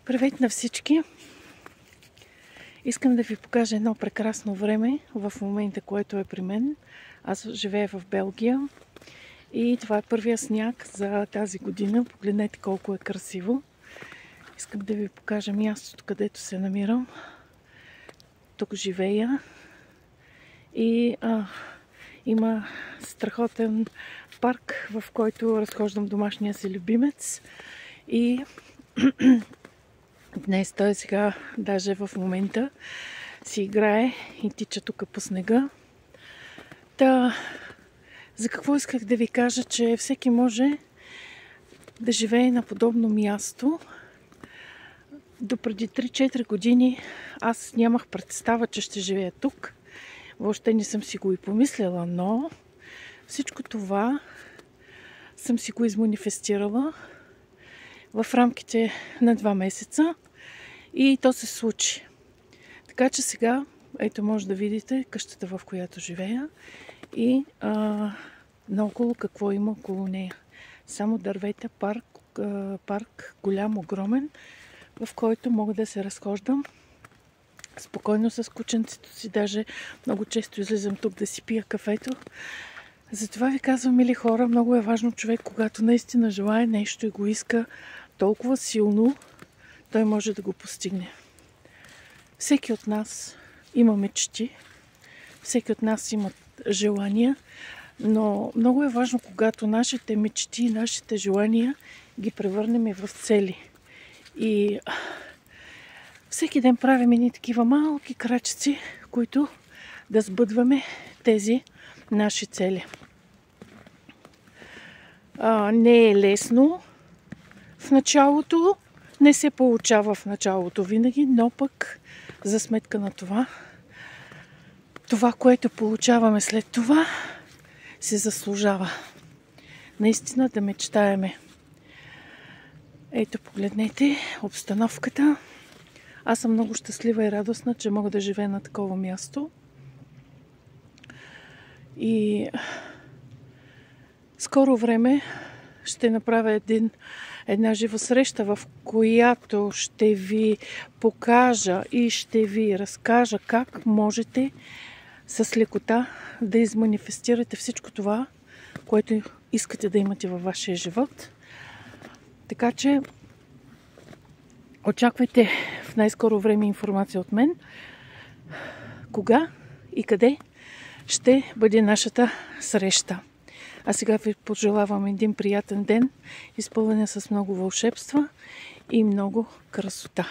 Привет на всички! Искам да ви покажа едно прекрасно време в момента, което е при мен. Аз живея в Белгия и това е първия сняг за тази година. Погледнете колко е красиво. Искам да ви покажа мястото, където се намирам. Тук живея и има страхотен парк, в който разхождам домашния си любимец. И днес той сега, даже в момента, си играе и тича тук по снега. За какво исках да ви кажа, че всеки може да живее на подобно място. До преди 3-4 години аз нямах представа, че ще живея тук. Въобще не съм си го и помисляла, но всичко това съм си го изманифестирала в рамките на 2 месеца и то се случи. Така че сега, ето може да видите къщата, в която живея и наоколо какво има около нея. Само дървета, парк голям, огромен, в който мога да се разхождам спокойно с кученцето си. Даже много често излизам тук да си пия кафето. Затова ви казвам, мили хора, много е важно човек, когато наистина желае нещо и го иска толкова силно, той може да го постигне. Всеки от нас има мечти, всеки от нас има желания, но много е важно, когато нашите мечти, нашите желания ги превърнем в цели. И всеки ден правим едни такива малки крачици, които да сбъдваме тези наши цели. Не е лесно в началото, не се получава в началото винаги, но пък за сметка на това, което получаваме след това, се заслужава. Наистина да мечтаеме. Ето, погледнете обстановката. Аз съм много щастлива и радостна, че мога да живея на такова място. И скоро време ще направя една жива среща, в която ще ви покажа и ще ви разкажа как можете с лекота да изманифестирате всичко това, което искате да имате във вашия живот. Така че очаквайте в най-скоро време информация от мен. Кога и къде ще бъде нашата среща. А сега ви пожелавам един приятен ден, изпълнен с много вълшебства и много красота.